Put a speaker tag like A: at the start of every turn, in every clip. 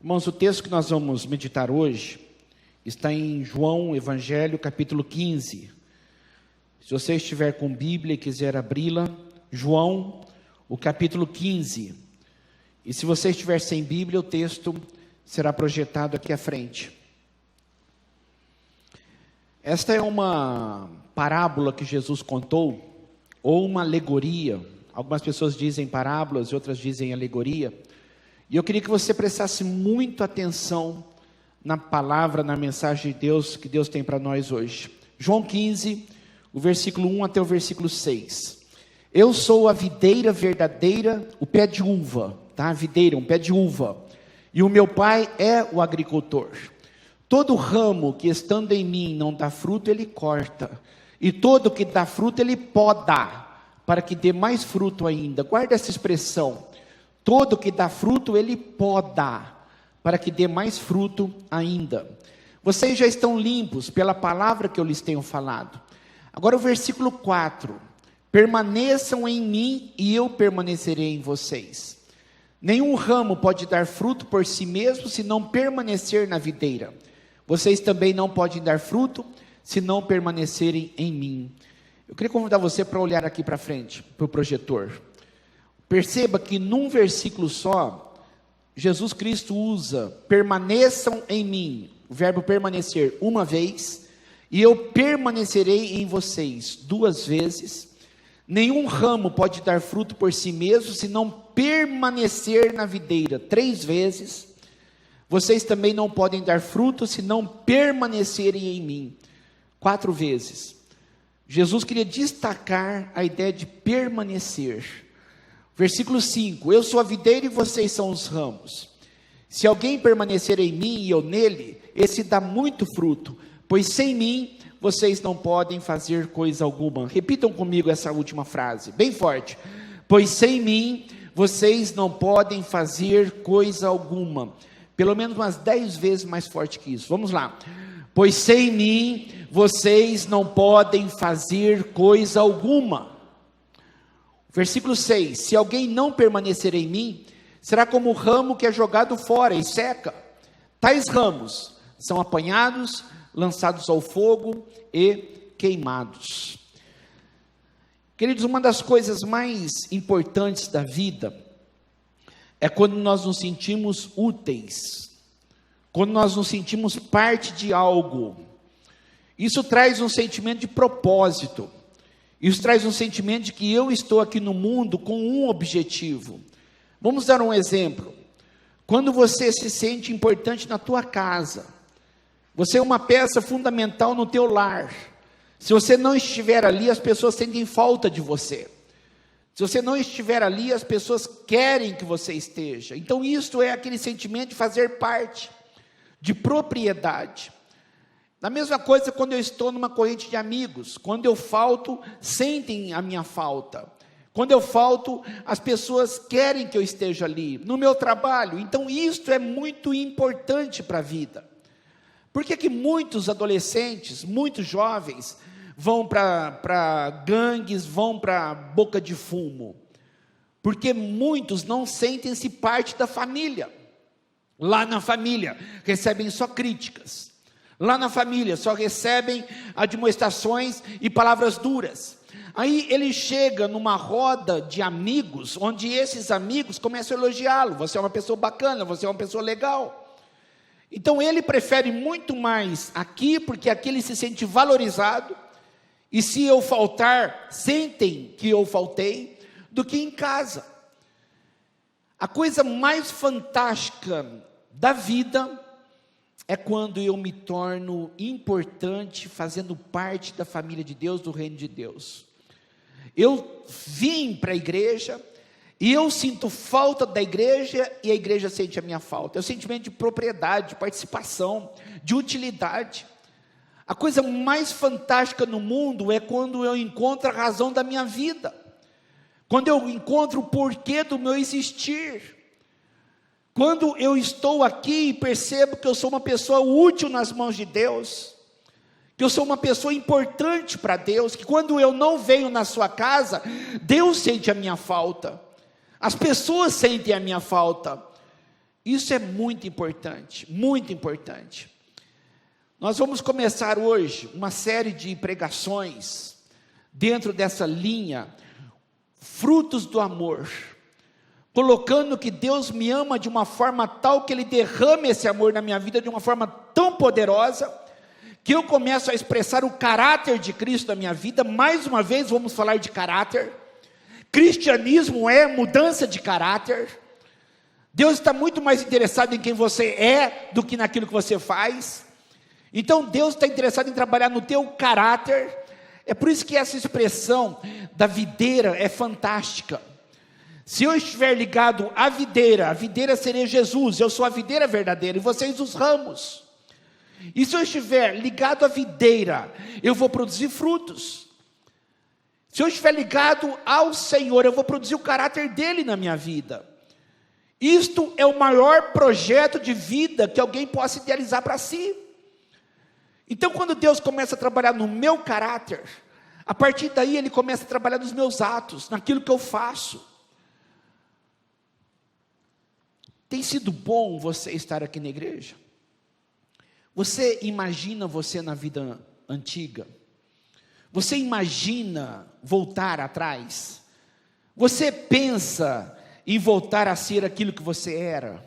A: Irmãos, o texto que nós vamos meditar hoje está em João, Evangelho, capítulo 15. Se você estiver com Bíblia e quiser abri-la, João, o capítulo 15. E se você estiver sem Bíblia, o texto será projetado aqui à frente. Esta é uma parábola que Jesus contou, ou uma alegoria. Algumas pessoas dizem parábolas e outras dizem alegoria. E eu queria que você prestasse muito atenção na palavra, na mensagem de Deus, que Deus tem para nós hoje. João 15, o versículo 1 até o versículo 6. Eu sou a videira verdadeira, o pé de uva, tá? A videira, um pé de uva. E o meu pai é o agricultor. Todo ramo que estando em mim não dá fruto, ele corta. E todo que dá fruto, ele poda, para que dê mais fruto ainda. Guarda essa expressão. Todo que dá fruto, ele poda, para que dê mais fruto ainda. Vocês já estão limpos pela palavra que eu lhes tenho falado. Agora o versículo 4. Permaneçam em mim e eu permanecerei em vocês. Nenhum ramo pode dar fruto por si mesmo, se não permanecer na videira. Vocês também não podem dar fruto, se não permanecerem em mim. Eu queria convidar você para olhar aqui para frente, para o projetor. Perceba que num versículo só, Jesus Cristo usa permaneçam em mim, o verbo permanecer uma vez, e eu permanecerei em vocês duas vezes. Nenhum ramo pode dar fruto por si mesmo, se não permanecer na videira três vezes. Vocês também não podem dar fruto, se não permanecerem em mim quatro vezes. Jesus queria destacar a ideia de permanecer. Versículo 5, eu sou a videira e vocês são os ramos. Se alguém permanecer em mim e eu nele, esse dá muito fruto, pois sem mim, vocês não podem fazer coisa alguma. Repitam comigo essa última frase, bem forte. Pois sem mim, vocês não podem fazer coisa alguma. Pelo menos umas 10 vezes mais forte que isso, vamos lá. Pois sem mim, vocês não podem fazer coisa alguma. Versículo 6, se alguém não permanecer em mim, será como o ramo que é jogado fora e seca. Tais ramos são apanhados, lançados ao fogo e queimados. Queridos, uma das coisas mais importantes da vida é quando nós nos sentimos úteis, quando nós nos sentimos parte de algo. Isso traz um sentimento de propósito. Isso traz um sentimento de que eu estou aqui no mundo com um objetivo. Vamos dar um exemplo. Quando você se sente importante na tua casa, você é uma peça fundamental no teu lar. Se você não estiver ali, as pessoas sentem falta de você. Se você não estiver ali, as pessoas querem que você esteja. Então isso é aquele sentimento de fazer parte, de propriedade. Da mesma coisa quando eu estou numa corrente de amigos, quando eu falto, sentem a minha falta. Quando eu falto, as pessoas querem que eu esteja ali, no meu trabalho. Então isto é muito importante para a vida. Por que que muitos adolescentes, muitos jovens, vão para gangues, vão para boca de fumo? Porque muitos não sentem-se parte da família. Lá na família, recebem só críticas. Lá na família só recebem admoestações e palavras duras. Aí ele chega numa roda de amigos, onde esses amigos começam a elogiá-lo. Você é uma pessoa bacana, você é uma pessoa legal. Então ele prefere muito mais aqui, porque aqui ele se sente valorizado. E se eu faltar, sentem que eu faltei, do que em casa. A coisa mais fantástica da vida é quando eu me torno importante, fazendo parte da família de Deus, do reino de Deus. Eu vim para a igreja, e eu sinto falta da igreja, e a igreja sente a minha falta. É o sentimento de propriedade, de participação, de utilidade. A coisa mais fantástica no mundo é quando eu encontro a razão da minha vida. Quando eu encontro o porquê do meu existir. Quando eu estou aqui e percebo que eu sou uma pessoa útil nas mãos de Deus, que eu sou uma pessoa importante para Deus, que quando eu não venho na sua casa, Deus sente a minha falta, as pessoas sentem a minha falta, Isso é muito importante, muito importante. Nós vamos começar hoje uma série de pregações dentro dessa linha, frutos do amor, colocando que Deus me ama de uma forma tal que Ele derrame esse amor na minha vida de uma forma tão poderosa, que eu começo a expressar o caráter de Cristo na minha vida. Mais uma vez vamos falar de caráter. Cristianismo é mudança de caráter. Deus está muito mais interessado em quem você é do que naquilo que você faz. Então Deus está interessado em trabalhar no teu caráter. É por isso que essa expressão da videira é fantástica. Se eu estiver ligado à videira, a videira seria Jesus, eu sou a videira verdadeira e vocês os ramos. E se eu estiver ligado à videira, eu vou produzir frutos. Se eu estiver ligado ao Senhor, eu vou produzir o caráter dele na minha vida. Isto é o maior projeto de vida que alguém possa idealizar para si. Então, quando Deus começa a trabalhar no meu caráter, a partir daí Ele começa a trabalhar nos meus atos, naquilo que eu faço. Tem sido bom você estar aqui na igreja? Você imagina você na vida antiga? Você imagina voltar atrás? Você pensa em voltar a ser aquilo que você era?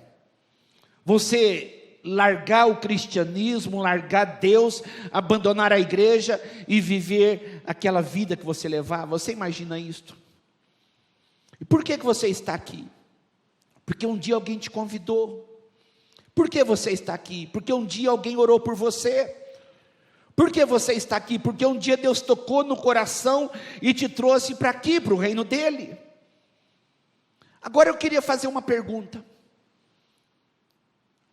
A: Você largar o cristianismo, largar Deus, abandonar a igreja e viver aquela vida que você levava? Você imagina isto? E por que você está aqui? Porque um dia alguém te convidou. Por que você está aqui? Porque um dia alguém orou por você. Por que você está aqui? Porque um dia Deus tocou no coração e te trouxe para aqui, para o reino dele. Agora eu queria fazer uma pergunta.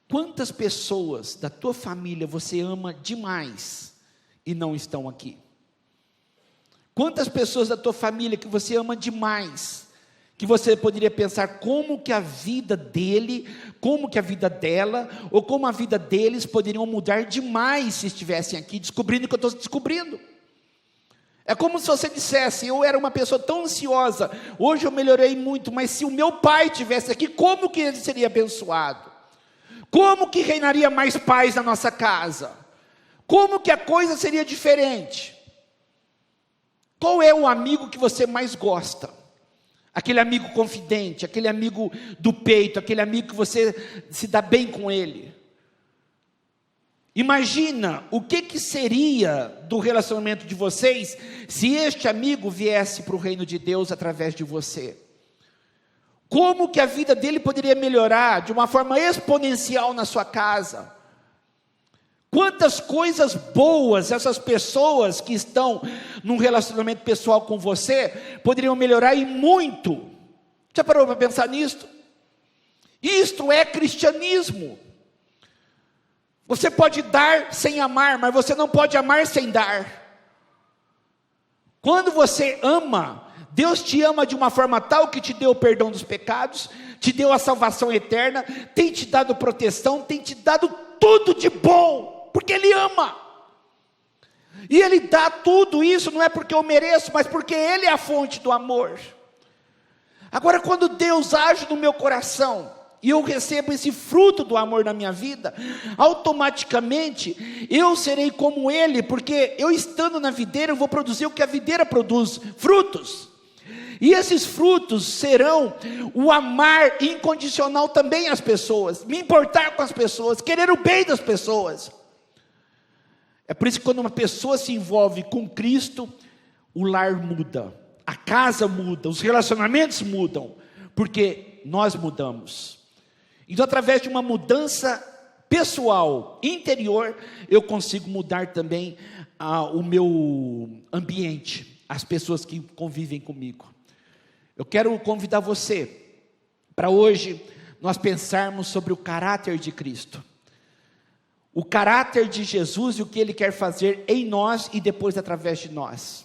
A: Quantas pessoas da tua família você ama demais e não estão aqui? Quantas pessoas da tua família que você ama demais, que você poderia pensar como que a vida dele, como que a vida dela, ou como a vida deles poderiam mudar demais se estivessem aqui, descobrindo o que eu estou descobrindo. É como se você dissesse: eu era uma pessoa tão ansiosa, hoje eu melhorei muito, mas se o meu pai estivesse aqui, como que ele seria abençoado? Como que reinaria mais paz na nossa casa? Como que a coisa seria diferente? Qual é o amigo que você mais gosta? Aquele amigo confidente, aquele amigo do peito, aquele amigo que você se dá bem com ele. Imagina o que seria do relacionamento de vocês se este amigo viesse para o reino de Deus através de você. Como que a vida dele poderia melhorar de uma forma exponencial na sua casa? Quantas coisas boas essas pessoas que estão num relacionamento pessoal com você poderiam melhorar e muito. Já parou para pensar nisto? Isto é cristianismo. Você pode dar sem amar, mas você não pode amar sem dar. Quando você ama, Deus te ama de uma forma tal que te deu o perdão dos pecados, te deu a salvação eterna, tem te dado proteção, tem te dado tudo de bom. Porque Ele ama, e Ele dá tudo isso, não é porque eu mereço, mas porque Ele é a fonte do amor. Agora, quando Deus age no meu coração, e eu recebo esse fruto do amor na minha vida, automaticamente, eu serei como Ele, porque eu estando na videira, eu vou produzir o que a videira produz, frutos. E esses frutos serão o amar incondicional também às pessoas, me importar com as pessoas, querer o bem das pessoas. É por isso que quando uma pessoa se envolve com Cristo, o lar muda, a casa muda, os relacionamentos mudam, porque nós mudamos. Então, através de uma mudança pessoal, interior, eu consigo mudar também o meu ambiente, as pessoas que convivem comigo. Eu quero convidar você para hoje nós pensarmos sobre o caráter de Cristo. O caráter de Jesus e o que Ele quer fazer em nós e depois através de nós.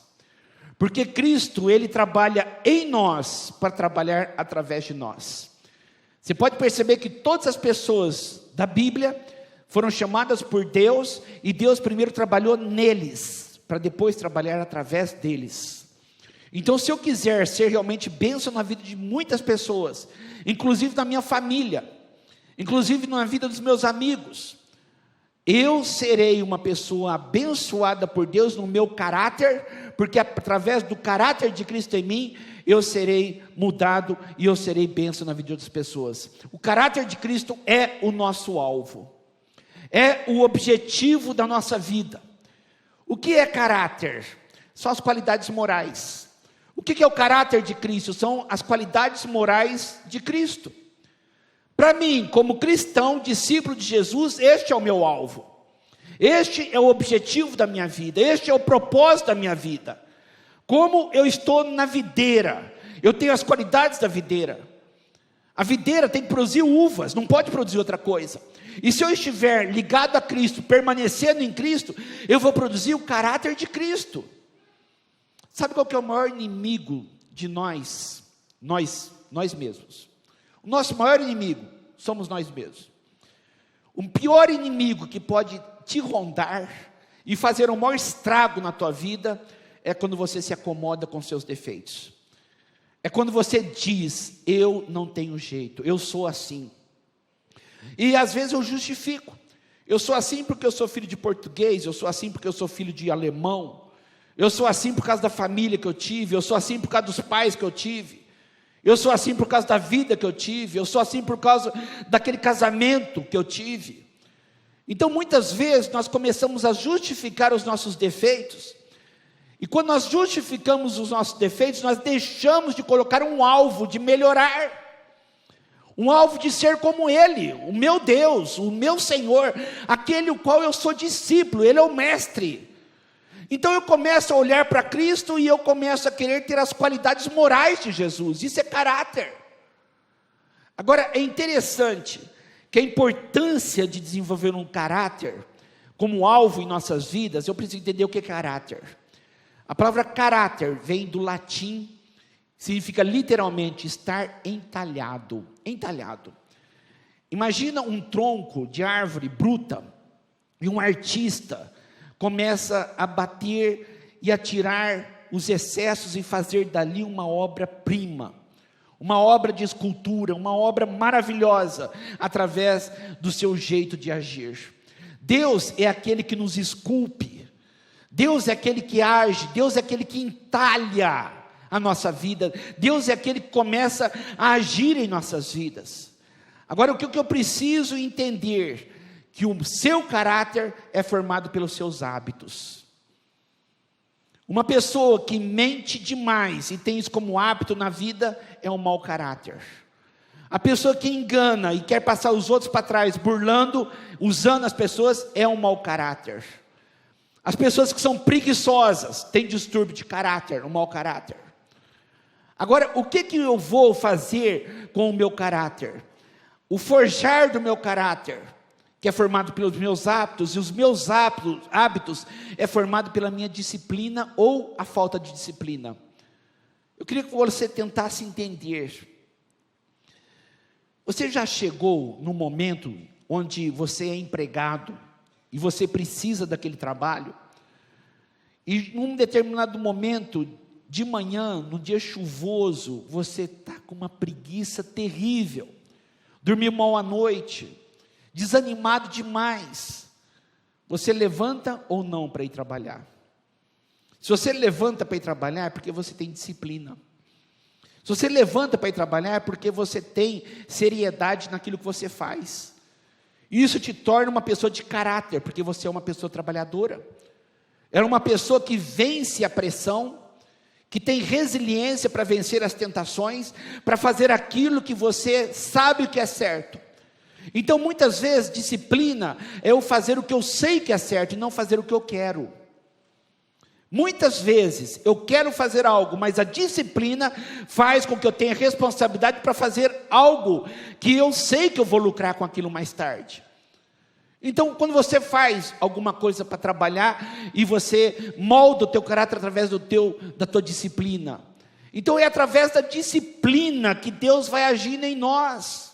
A: Porque Cristo, Ele trabalha em nós para trabalhar através de nós. Você pode perceber que todas as pessoas da Bíblia foram chamadas por Deus e Deus primeiro trabalhou neles, para depois trabalhar através deles. Então, se eu quiser ser realmente bênção na vida de muitas pessoas, inclusive na minha família, inclusive na vida dos meus amigos. Eu serei uma pessoa abençoada por Deus no meu caráter, porque através do caráter de Cristo em mim, eu serei mudado e eu serei bênção na vida de outras pessoas. O caráter de Cristo é o nosso alvo, é o objetivo da nossa vida. O que é caráter? São as qualidades morais. O que é o caráter de Cristo? São as qualidades morais de Cristo. Para mim, como cristão, discípulo de Jesus, este é o meu alvo. Este é o objetivo da minha vida. Este é o propósito da minha vida. Como eu estou na videira, eu tenho as qualidades da videira. A videira tem que produzir uvas, não pode produzir outra coisa. E se eu estiver ligado a Cristo, permanecendo em Cristo, eu vou produzir o caráter de Cristo. Sabe qual que é o maior inimigo de nós mesmos? O nosso maior inimigo somos nós mesmos. O pior inimigo que pode te rondar e fazer o maior estrago na tua vida é quando você se acomoda com seus defeitos. É quando você diz, eu não tenho jeito, eu sou assim. E às vezes eu justifico. Eu sou assim porque eu sou filho de português, eu sou assim porque eu sou filho de alemão, eu sou assim por causa da família que eu tive, eu sou assim por causa dos pais que eu tive, eu sou assim por causa da vida que eu tive, eu sou assim por causa daquele casamento que eu tive. Então muitas vezes nós começamos a justificar os nossos defeitos, e quando nós justificamos os nossos defeitos, nós deixamos de colocar um alvo de melhorar, um alvo de ser como Ele, o meu Deus, o meu Senhor, aquele o qual eu sou discípulo, Ele é o mestre. Então eu começo a olhar para Cristo e eu começo a querer ter as qualidades morais de Jesus, isso é caráter. Agora é interessante que a importância de desenvolver um caráter como alvo em nossas vidas, eu preciso entender o que é caráter. A palavra caráter vem do latim, significa literalmente estar entalhado, entalhado. Imagina um tronco de árvore bruta, e um artista começa a bater e a tirar os excessos e fazer dali uma obra-prima, uma obra de escultura, uma obra maravilhosa, através do seu jeito de agir. Deus é aquele que nos esculpe, Deus é aquele que age, Deus é aquele que entalha a nossa vida, Deus é aquele que começa a agir em nossas vidas. Agora o que eu preciso entender? Que o seu caráter é formado pelos seus hábitos. Uma pessoa que mente demais e tem isso como hábito na vida, é um mau caráter. A pessoa que engana e quer passar os outros para trás, burlando, usando as pessoas, é um mau caráter. As pessoas que são preguiçosas, têm distúrbio de caráter, um mau caráter. Agora, o que eu vou fazer com o meu caráter? O forjar do meu caráter, que é formado pelos meus hábitos, e os meus hábitos é formado pela minha disciplina ou a falta de disciplina. Eu queria que você tentasse entender. Você já chegou no momento onde você é empregado e você precisa daquele trabalho, e num determinado momento, de manhã, no dia chuvoso, você está com uma preguiça terrível, dormiu mal à noite, desanimado demais, você levanta ou não para ir trabalhar? Se você levanta para ir trabalhar, é porque você tem disciplina. Se você levanta para ir trabalhar, é porque você tem seriedade naquilo que você faz. Isso te torna uma pessoa de caráter, porque você é uma pessoa trabalhadora. É uma pessoa que vence a pressão, que tem resiliência para vencer as tentações, para fazer aquilo que você sabe o que é certo. Então muitas vezes disciplina é eu fazer o que eu sei que é certo e não fazer o que eu quero. Muitas vezes eu quero fazer algo, mas a disciplina faz com que eu tenha responsabilidade para fazer algo que eu sei que eu vou lucrar com aquilo mais tarde. Então quando você faz alguma coisa para trabalhar e você molda o teu caráter através da tua disciplina, então é através da disciplina que Deus vai agir em nós.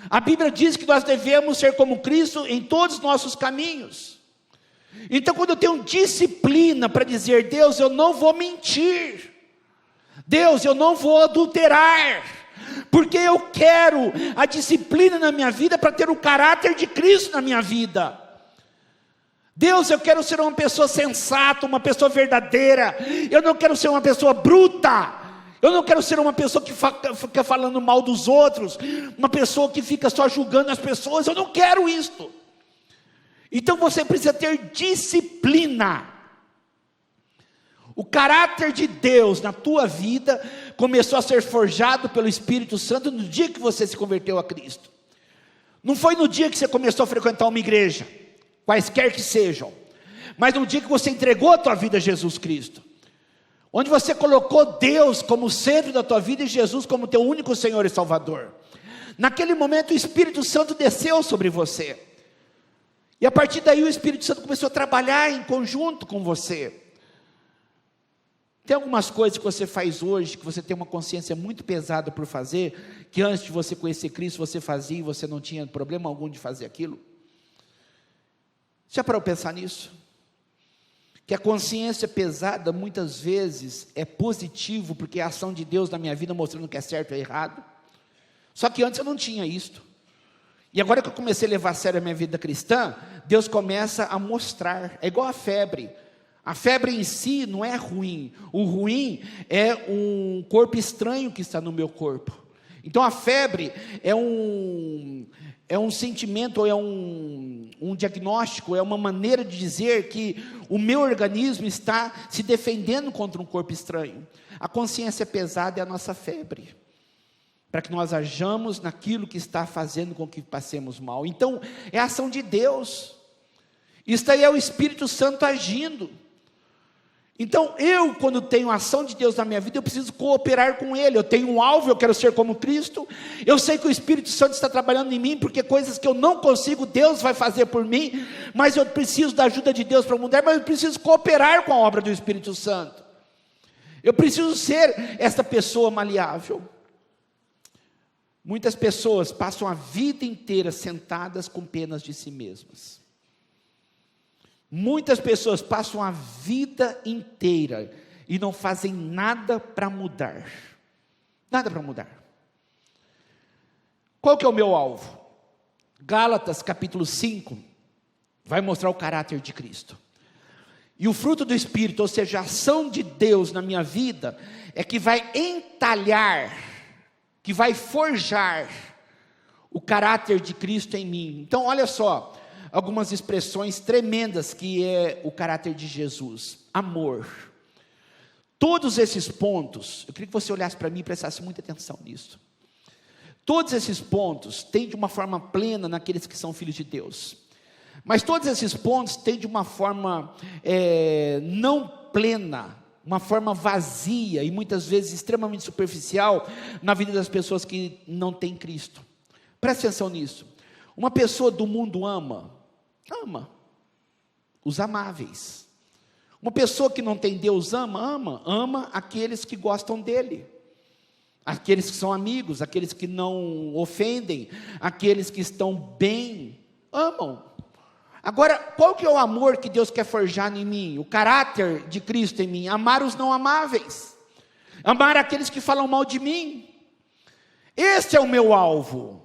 A: A Bíblia diz que nós devemos ser como Cristo em todos os nossos caminhos. Então quando eu tenho disciplina para dizer, Deus, eu não vou mentir, Deus, eu não vou adulterar, porque eu quero a disciplina na minha vida para ter o caráter de Cristo na minha vida. Deus, eu quero ser uma pessoa sensata, uma pessoa verdadeira, eu não quero ser uma pessoa bruta, eu não quero ser uma pessoa que fica falando mal dos outros, uma pessoa que fica só julgando as pessoas, eu não quero isto. Então você precisa ter disciplina. O caráter de Deus na tua vida começou a ser forjado pelo Espírito Santo no dia que você se converteu a Cristo. Não foi no dia que você começou a frequentar uma igreja, quaisquer que sejam, mas no dia que você entregou a tua vida a Jesus Cristo, onde você colocou Deus como centro da tua vida e Jesus como teu único Senhor e Salvador. Naquele momento o Espírito Santo desceu sobre você, e a partir daí o Espírito Santo começou a trabalhar em conjunto com você. Tem algumas coisas que você faz hoje, que você tem uma consciência muito pesada por fazer, que antes de você conhecer Cristo você fazia e você não tinha problema algum de fazer aquilo? Já parou para pensar nisso? Que a consciência pesada muitas vezes é positivo, porque é a ação de Deus na minha vida mostrando que é certo ou errado. Só que antes eu não tinha isto. E agora que eu comecei a levar a sério a minha vida cristã, Deus começa a mostrar. É igual a febre. A febre em si não é ruim. O ruim é um corpo estranho que está no meu corpo. Então a febre é um sentimento, é um diagnóstico, é uma maneira de dizer que o meu organismo está se defendendo contra um corpo estranho. A consciência pesada é a nossa febre, para que nós hajamos naquilo que está fazendo com que passemos mal. Então é a ação de Deus. Isso aí é o Espírito Santo agindo. Então eu, quando tenho a ação de Deus na minha vida, eu preciso cooperar com Ele. Eu tenho um alvo, eu quero ser como Cristo. Eu sei que o Espírito Santo está trabalhando em mim, porque coisas que eu não consigo, Deus vai fazer por mim. Mas eu preciso da ajuda de Deus para mudar, mas eu preciso cooperar com a obra do Espírito Santo. Eu preciso ser essa pessoa maleável. Muitas pessoas passam a vida inteira sentadas com penas de si mesmas. Muitas pessoas passam a vida inteira e não fazem nada para mudar. Nada para mudar. Qual que é o meu alvo? Gálatas capítulo 5 vai mostrar o caráter de Cristo. E o fruto do Espírito, ou seja, a ação de Deus na minha vida, é que vai entalhar, que vai forjar o caráter de Cristo em mim. Então olha só, algumas expressões tremendas que é o caráter de Jesus. Amor. Todos esses pontos, eu queria que você olhasse para mim e prestasse muita atenção nisso. Todos esses pontos têm de uma forma plena naqueles que são filhos de Deus. Mas todos esses pontos têm de uma forma não plena, uma forma vazia e muitas vezes extremamente superficial na vida das pessoas que não têm Cristo. Preste atenção nisso. Uma pessoa do mundo ama os amáveis. Uma pessoa que não tem Deus ama aqueles que gostam dele, aqueles que são amigos, aqueles que não ofendem, aqueles que estão bem, amam. Agora, qual que é o amor que Deus quer forjar em mim? O caráter de Cristo em mim? Amar os não amáveis, amar aqueles que falam mal de mim. Esse é o meu alvo.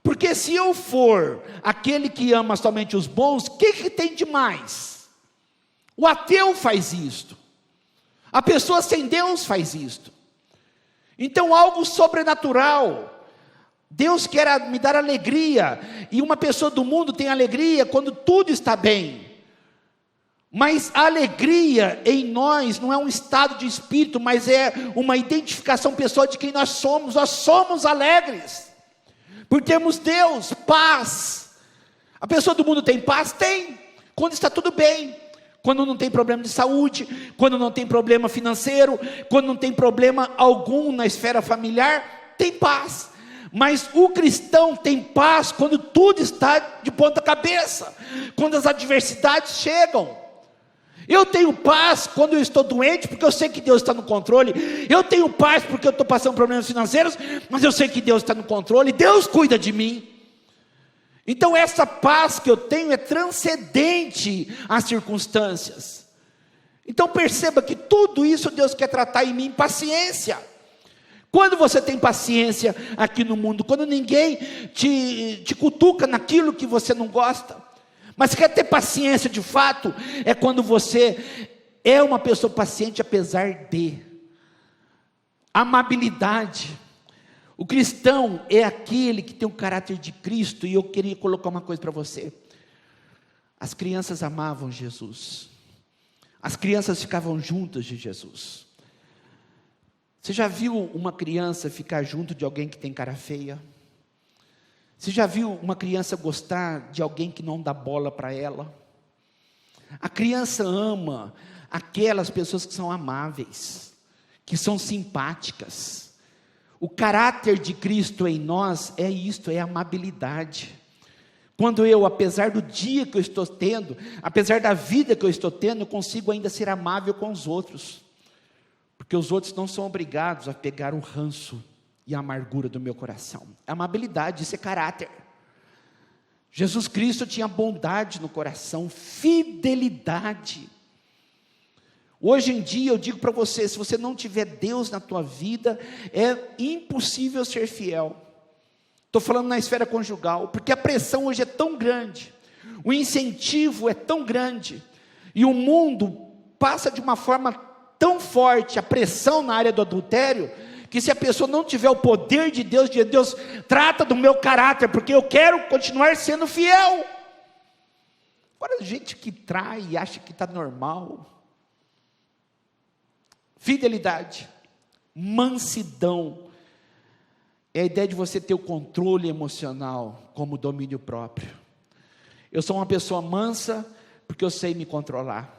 A: Porque se eu for aquele que ama somente os bons, o que tem de mais? O ateu faz isto. A pessoa sem Deus faz isto. Então algo sobrenatural. Deus quer me dar alegria. E uma pessoa do mundo tem alegria quando tudo está bem. Mas a alegria em nós não é um estado de espírito, mas é uma identificação pessoal de quem nós somos. Nós somos alegres. Por termos Deus, paz. A pessoa do mundo tem paz? Tem, quando está tudo bem, quando não tem problema de saúde, quando não tem problema financeiro, quando não tem problema algum na esfera familiar, tem paz. Mas o cristão tem paz quando tudo está de ponta cabeça, quando as adversidades chegam. Eu tenho paz quando eu estou doente, porque eu sei que Deus está no controle. Eu tenho paz porque eu estou passando problemas financeiros, mas eu sei que Deus está no controle. Deus cuida de mim. Então essa paz que eu tenho é transcendente às circunstâncias. Então perceba que tudo isso Deus quer tratar em mim, paciência. Quando você tem paciência aqui no mundo? Quando ninguém te cutuca naquilo que você não gosta. Mas quer ter paciência de fato? É quando você é uma pessoa paciente apesar de. Amabilidade. O cristão é aquele que tem o caráter de Cristo. E eu queria colocar uma coisa para você. As crianças amavam Jesus. As crianças ficavam juntas de Jesus. Você já viu uma criança ficar junto de alguém que tem cara feia? Você já viu uma criança gostar de alguém que não dá bola para ela? A criança ama aquelas pessoas que são amáveis, que são simpáticas. O caráter de Cristo em nós é isto, é amabilidade. Quando eu, apesar do dia que eu estou tendo, apesar da vida que eu estou tendo, eu consigo ainda ser amável com os outros. Porque os outros não são obrigados a pegar o ranço e a amargura do meu coração. Amabilidade, isso é caráter. Jesus Cristo tinha bondade no coração, fidelidade. Hoje em dia eu digo para você, se você não tiver Deus na tua vida, é impossível ser fiel. Estou falando na esfera conjugal, porque a pressão hoje é tão grande, o incentivo é tão grande, e o mundo passa de uma forma tão forte, a pressão na área do adultério, que se a pessoa não tiver o poder de Deus, trata do meu caráter, porque eu quero continuar sendo fiel. Agora, gente que trai e acha que está normal. Fidelidade, mansidão, é a ideia de você ter o controle emocional como domínio próprio. Eu sou uma pessoa mansa, porque eu sei me controlar.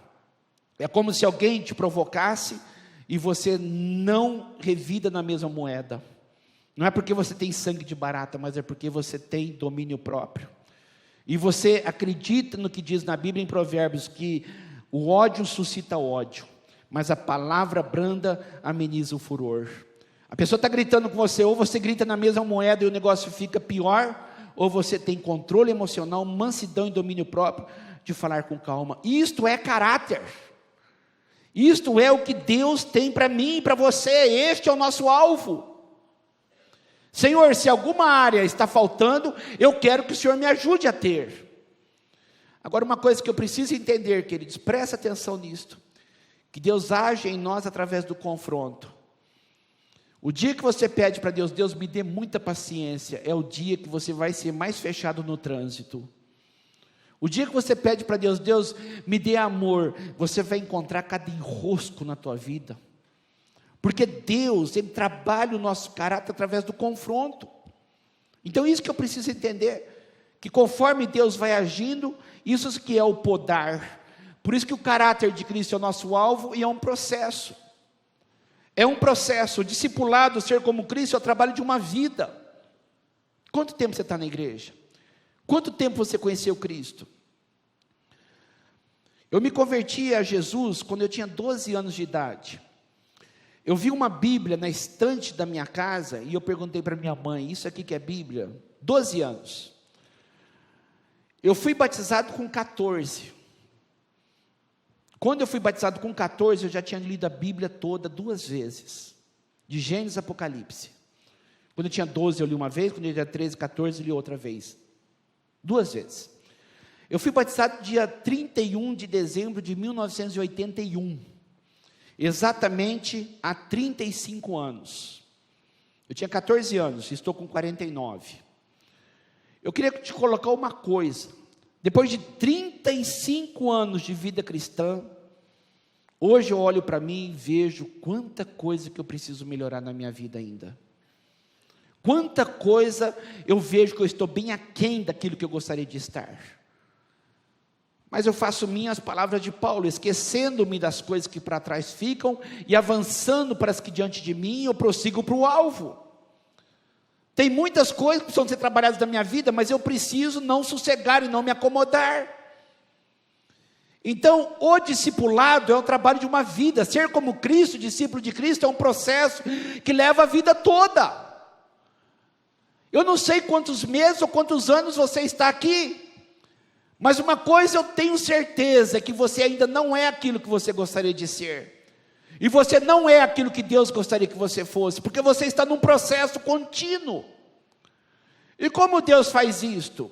A: É como se alguém te provocasse e você não revida na mesma moeda. Não é porque você tem sangue de barata, mas é porque você tem domínio próprio. E você acredita no que diz na Bíblia em Provérbios, que o ódio suscita ódio, mas a palavra branda ameniza o furor. A pessoa está gritando com você, ou você grita na mesma moeda e o negócio fica pior, ou você tem controle emocional, mansidão e domínio próprio de falar com calma. Isto é caráter. Isto é o que Deus tem para mim e para você. Este é o nosso alvo. Senhor, se alguma área está faltando, eu quero que o Senhor me ajude a ter. Agora, uma coisa que eu preciso entender, queridos, presta atenção nisto, que Deus age em nós através do confronto. O dia que você pede para Deus, Deus me dê muita paciência, é o dia que você vai ser mais fechado no trânsito. O dia que você pede para Deus, Deus me dê amor, você vai encontrar cada enrosco na tua vida. Porque Deus, Ele trabalha o nosso caráter através do confronto. Então isso que eu preciso entender, que conforme Deus vai agindo, isso que é o podar. Por isso que o caráter de Cristo é o nosso alvo e é um processo. É um processo, o discipulado, ser como Cristo, é o trabalho de uma vida. Quanto tempo você está na igreja? Quanto tempo você conheceu Cristo? Eu me converti a Jesus quando eu tinha 12 anos de idade. Eu vi uma Bíblia na estante da minha casa e eu perguntei para minha mãe, isso aqui que é Bíblia? 12 anos. Eu fui batizado com 14. Quando eu fui batizado com 14, eu já tinha lido a Bíblia toda 2 vezes. De Gênesis a Apocalipse. Quando eu tinha 12 eu li uma vez, quando eu tinha 13, 14 eu li outra vez. 2 vezes. Eu fui batizado dia 31 de dezembro de 1981. Exatamente há 35 anos. Eu tinha 14 anos, estou com 49. Eu queria te colocar uma coisa. Depois de 35 anos de vida cristã, hoje eu olho para mim e vejo quanta coisa que eu preciso melhorar na minha vida ainda. Quanta coisa eu vejo que eu estou bem aquém daquilo que eu gostaria de estar. Mas eu faço minhas palavras de Paulo, esquecendo-me das coisas que para trás ficam e avançando para as que diante de mim, eu prossigo para o alvo. Tem muitas coisas que precisam ser trabalhadas na minha vida, mas eu preciso não sossegar e não me acomodar. Então, o discipulado é o trabalho de uma vida. Ser como Cristo, discípulo de Cristo, é um processo que leva a vida toda. Eu não sei quantos meses ou quantos anos você está aqui, mas uma coisa eu tenho certeza, é que você ainda não é aquilo que você gostaria de ser. E você não é aquilo que Deus gostaria que você fosse, porque você está num processo contínuo. E como Deus faz isto?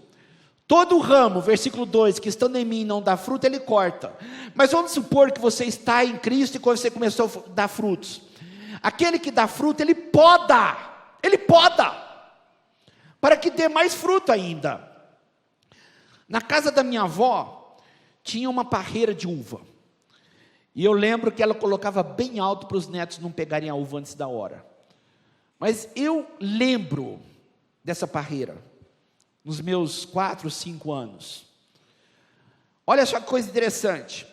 A: Todo ramo, versículo 2, que estando em mim não dá fruto, Ele corta. Mas vamos supor que você está em Cristo e quando você começou a dar frutos. Aquele que dá fruto, Ele poda, para que dê mais fruto ainda. Na casa da minha avó, tinha uma parreira de uva. E eu lembro que ela colocava bem alto para os netos não pegarem a uva antes da hora. Mas eu lembro dessa parreira, nos meus 4, 5 anos. Olha só que coisa interessante.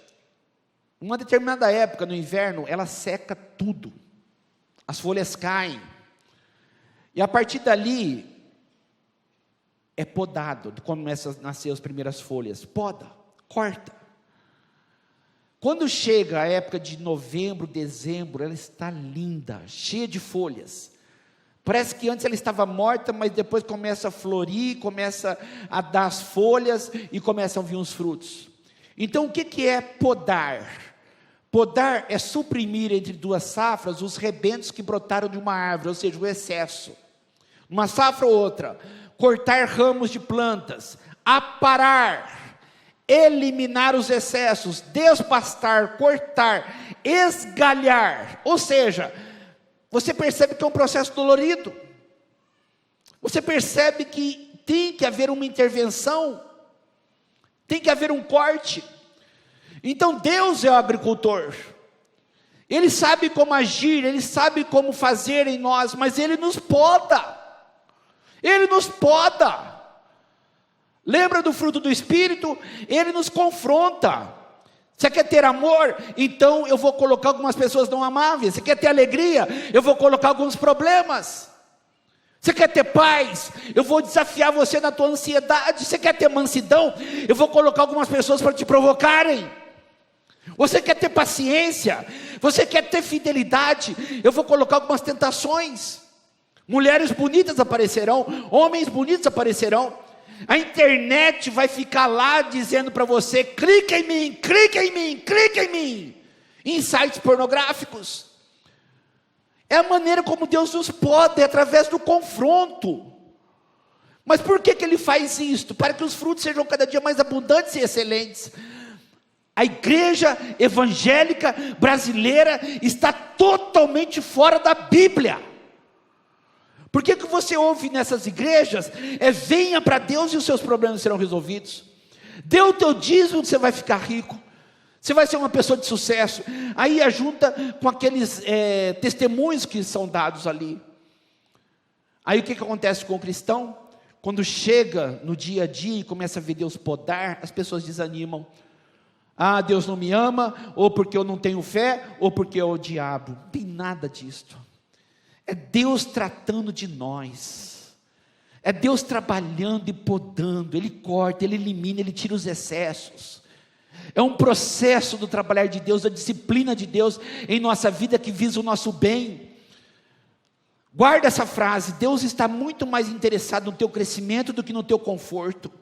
A: Uma determinada época, no inverno, ela seca tudo. As folhas caem. E a partir dali, é podado, começa a nascer as primeiras folhas. Poda, corta. Quando chega a época de novembro, dezembro, ela está linda, cheia de folhas. Parece que antes ela estava morta, mas depois começa a florir, começa a dar as folhas e começam a vir os frutos. Então o que é podar? Podar é suprimir entre duas safras os rebentos que brotaram de uma árvore, ou seja, o excesso. Uma safra ou outra, cortar ramos de plantas, aparar, eliminar os excessos, despastar, cortar, esgalhar. Ou seja, você percebe que é um processo dolorido. Você percebe que tem que haver uma intervenção, tem que haver um corte. Então Deus é o agricultor. Ele sabe como agir, Ele sabe como fazer em nós, mas Ele nos poda. Ele nos poda. Lembra do fruto do Espírito? Ele nos confronta. Você quer ter amor? Então eu vou colocar algumas pessoas não amáveis. Você quer ter alegria? Eu vou colocar alguns problemas. Você quer ter paz? Eu vou desafiar você na tua ansiedade. Você quer ter mansidão? Eu vou colocar algumas pessoas para te provocarem. Você quer ter paciência? Você quer ter fidelidade? Eu vou colocar algumas tentações. Mulheres bonitas aparecerão, homens bonitos aparecerão. A internet vai ficar lá dizendo para você: clica em mim, clica em mim, clica em mim. Em sites pornográficos. É a maneira como Deus nos pode, é através do confronto. Mas por que Ele faz isto? Para que os frutos sejam cada dia mais abundantes e excelentes. A igreja evangélica brasileira está totalmente fora da Bíblia. Por que você ouve nessas igrejas? Venha para Deus e os seus problemas serão resolvidos. Dê o teu dízimo que você vai ficar rico. Você vai ser uma pessoa de sucesso. Aí ajunta com aqueles testemunhos que são dados ali. Aí o que acontece com o cristão? Quando chega no dia a dia e começa a ver Deus podar, as pessoas desanimam. Ah, Deus não me ama, ou porque eu não tenho fé, ou porque é o diabo. Não tem nada disto. É Deus tratando de nós. É Deus trabalhando e podando. Ele corta, Ele elimina, Ele tira os excessos. É um processo do trabalhar de Deus, da disciplina de Deus em nossa vida que visa o nosso bem. Guarda essa frase: Deus está muito mais interessado no teu crescimento do que no teu conforto.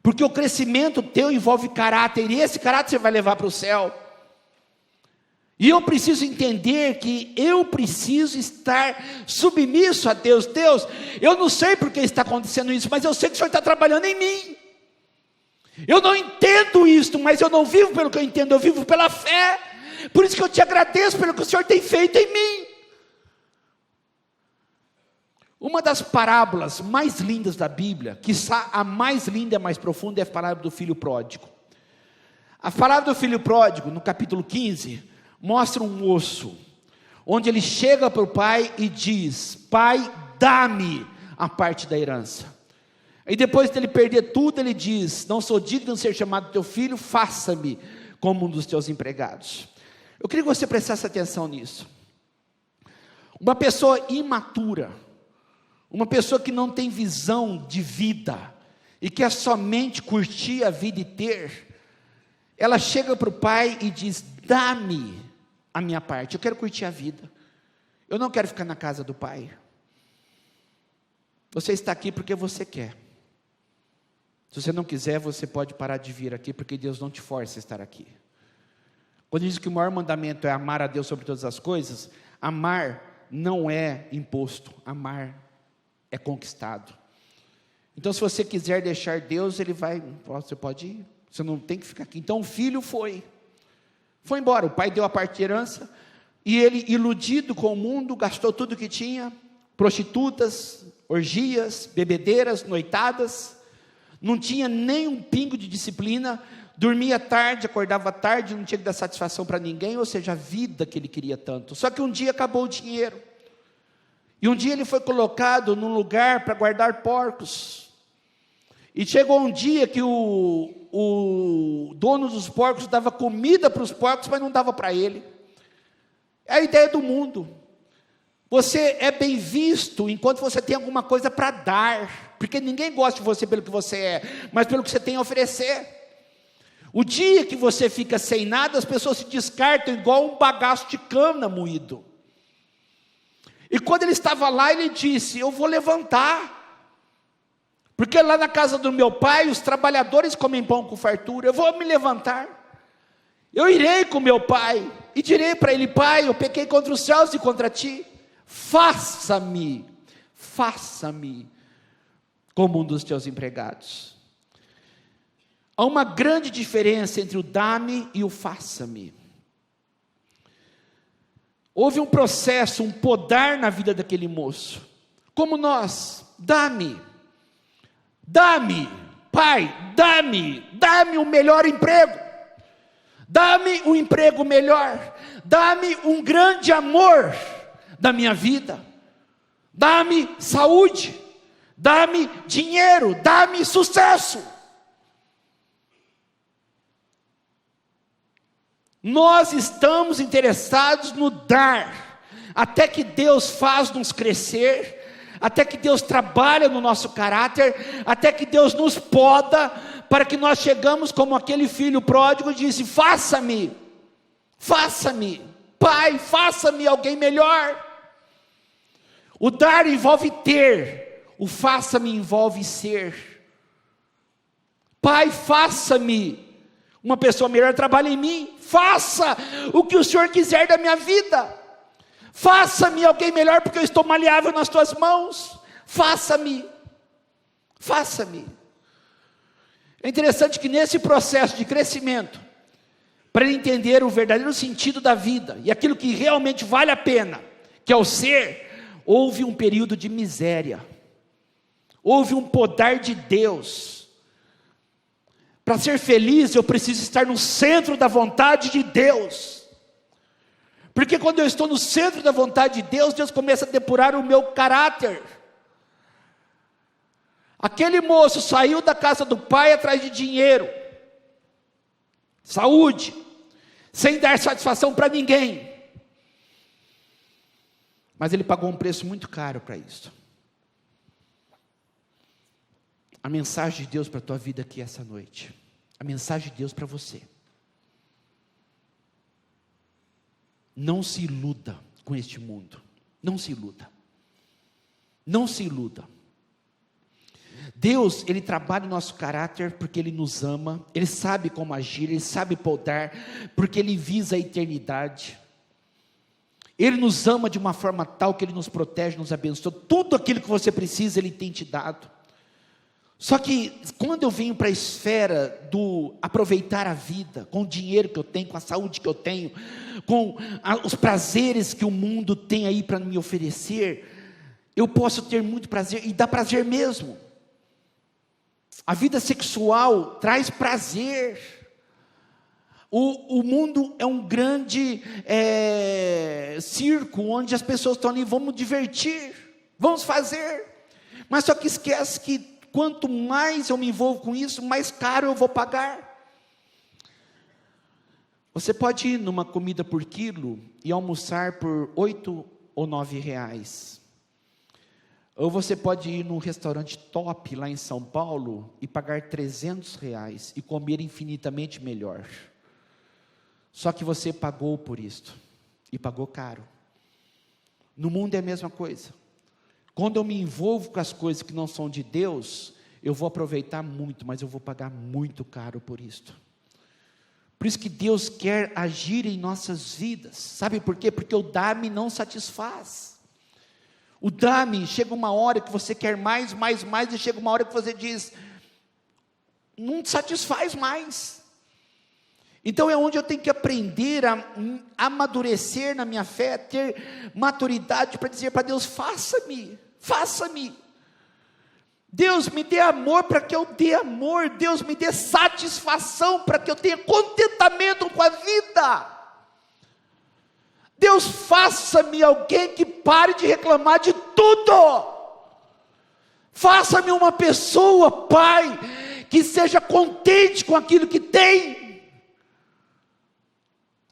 A: Porque o crescimento teu envolve caráter, e esse caráter você vai levar para o céu. E eu preciso entender que eu preciso estar submisso a Deus. Deus, eu não sei porque está acontecendo isso, mas eu sei que o Senhor está trabalhando em mim. Eu não entendo isso, mas eu não vivo pelo que eu entendo, eu vivo pela fé. Por isso que eu te agradeço pelo que o Senhor tem feito em mim. Uma das parábolas mais lindas da Bíblia, quiçá a mais linda e a mais profunda, é a parábola do filho pródigo. A parábola do filho pródigo, no capítulo 15, mostra um moço, onde ele chega para o pai e diz: pai, dá-me a parte da herança. E depois dele perder tudo, ele diz: não sou digno de ser chamado teu filho, faça-me como um dos teus empregados. Eu queria que você prestasse atenção nisso. Uma pessoa imatura, uma pessoa que não tem visão de vida, e quer somente curtir a vida e ter, ela chega para o pai e diz: dá-me a minha parte, eu quero curtir a vida, eu não quero ficar na casa do pai. Você está aqui porque você quer. Se você não quiser, você pode parar de vir aqui, porque Deus não te força a estar aqui. Quando diz que o maior mandamento é amar a Deus sobre todas as coisas, amar não é imposto, amar é conquistado. Então, se você quiser deixar Deus, Ele vai, você pode ir, você não tem que ficar aqui. Então, o filho foi embora, o pai deu a parte de herança, e ele, iludido com o mundo, gastou tudo que tinha, prostitutas, orgias, bebedeiras, noitadas, não tinha nem um pingo de disciplina, dormia tarde, acordava tarde, não tinha que dar satisfação para ninguém, ou seja, a vida que ele queria tanto. Só que um dia acabou o dinheiro, e um dia ele foi colocado num lugar para guardar porcos, e chegou um dia que o dono dos porcos dava comida para os porcos, mas não dava para ele. É a ideia do mundo. Você é bem visto enquanto você tem alguma coisa para dar, porque ninguém gosta de você pelo que você é, mas pelo que você tem a oferecer. O dia que você fica sem nada, as pessoas se descartam igual um bagaço de cana moído. E quando ele estava lá, ele disse: eu vou levantar, porque lá na casa do meu pai, os trabalhadores comem pão com fartura. Eu vou me levantar, eu irei com meu pai, e direi para ele: pai, eu pequei contra os céus e contra ti, faça-me como um dos teus empregados. Há uma grande diferença entre o dá-me e o faça-me. Houve um processo, um podar na vida daquele moço, como nós. Dá-me, pai, dá-me um melhor emprego, dá-me um emprego melhor, dá-me um grande amor da minha vida, dá-me saúde, dá-me dinheiro, dá-me sucesso. Nós estamos interessados no dar, até que Deus faz-nos crescer, até que Deus trabalha no nosso caráter, até que Deus nos poda, para que nós chegamos como aquele filho pródigo e disse: faça-me, pai, faça-me alguém melhor. O dar envolve ter, o faça-me envolve ser. Pai, faça-me uma pessoa melhor, trabalhe em mim, faça o que o Senhor quiser da minha vida, faça-me alguém melhor, porque eu estou maleável nas tuas mãos, faça-me. É interessante que nesse processo de crescimento, para ele entender o verdadeiro sentido da vida, e aquilo que realmente vale a pena, que é o ser, houve um período de miséria, houve um podar de Deus. Para ser feliz, eu preciso estar no centro da vontade de Deus, porque quando eu estou no centro da vontade de Deus, Deus começa a depurar o meu caráter. Aquele moço saiu da casa do pai atrás de dinheiro, saúde, sem dar satisfação para ninguém, mas ele pagou um preço muito caro para isso. A mensagem de Deus para a tua vida aqui essa noite, a mensagem de Deus para você: não se iluda com este mundo, não se iluda. Deus, Ele trabalha o nosso caráter porque Ele nos ama, Ele sabe como agir, Ele sabe podar, porque Ele visa a eternidade. Ele nos ama de uma forma tal que Ele nos protege, nos abençoa, tudo aquilo que você precisa Ele tem te dado. Só que quando eu venho para a esfera do aproveitar a vida, com o dinheiro que eu tenho, com a saúde que eu tenho, com os prazeres que o mundo tem aí para me oferecer, eu posso ter muito prazer, e dá prazer mesmo. A vida sexual traz prazer. O mundo é um grande circo, onde as pessoas estão ali: vamos divertir, vamos fazer, mas só que esquece que quanto mais eu me envolvo com isso, mais caro eu vou pagar. Você pode ir numa comida por quilo e almoçar por 8 ou 9 reais. Ou você pode ir num restaurante top lá em São Paulo e pagar 300 reais e comer infinitamente melhor. Só que você pagou por isto, e pagou caro. No mundo é a mesma coisa. Quando eu me envolvo com as coisas que não são de Deus, eu vou aproveitar muito, mas eu vou pagar muito caro por isto. Por isso que Deus quer agir em nossas vidas. Sabe por quê? Porque o dar-me não satisfaz. O dar-me, chega uma hora que você quer mais, e chega uma hora que você diz, não satisfaz mais. Então é onde eu tenho que aprender a amadurecer na minha fé, ter maturidade para dizer para Deus, faça-me. Deus me dê amor para que eu dê amor. Deus me dê satisfação para que eu tenha contentamento com a vida. Deus, faça-me alguém que pare de reclamar de tudo. Faça-me uma pessoa, Pai, que seja contente com aquilo que tem.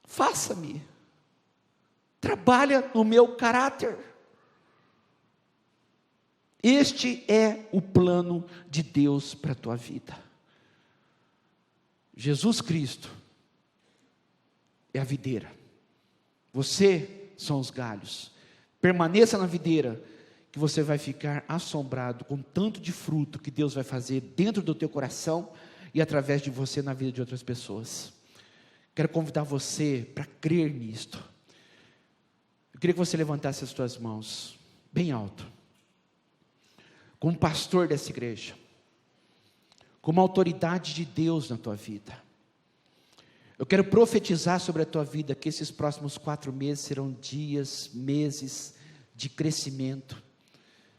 A: Faça-me. Trabalha no meu caráter. Este é o plano de Deus para a tua vida. Jesus Cristo é a videira. Você são os galhos. Permaneça na videira, que você vai ficar assombrado com tanto de fruto que Deus vai fazer dentro do teu coração e através de você na vida de outras pessoas. Quero convidar você para crer nisto. Eu queria que você levantasse as tuas mãos bem alto. Como pastor dessa igreja, como autoridade de Deus na tua vida, eu quero profetizar sobre a tua vida que esses próximos 4 meses serão dias, meses de crescimento,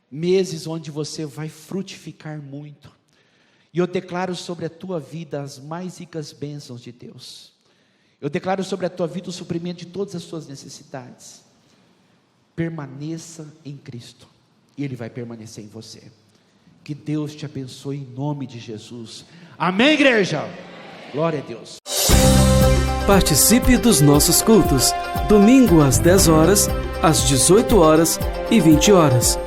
A: meses onde você vai frutificar muito, e eu declaro sobre a tua vida as mais ricas bênçãos de Deus. Eu declaro sobre a tua vida o suprimento de todas as tuas necessidades. Permaneça em Cristo, e Ele vai permanecer em você. Que Deus te abençoe em nome de Jesus. Amém, igreja? Glória a Deus.
B: Participe dos nossos cultos. Domingo às 10 horas, às 18 horas e 20 horas.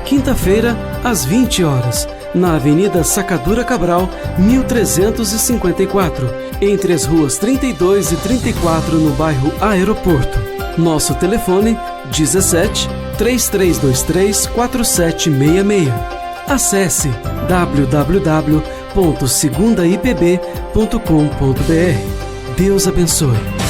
B: Quinta-feira, às 20 horas. Na Avenida Sacadura Cabral, 1354. Entre as ruas 32 e 34, no bairro Aeroporto. Nosso telefone, 17 3323 4766. Acesse www.segundaipb.com.br. Deus abençoe.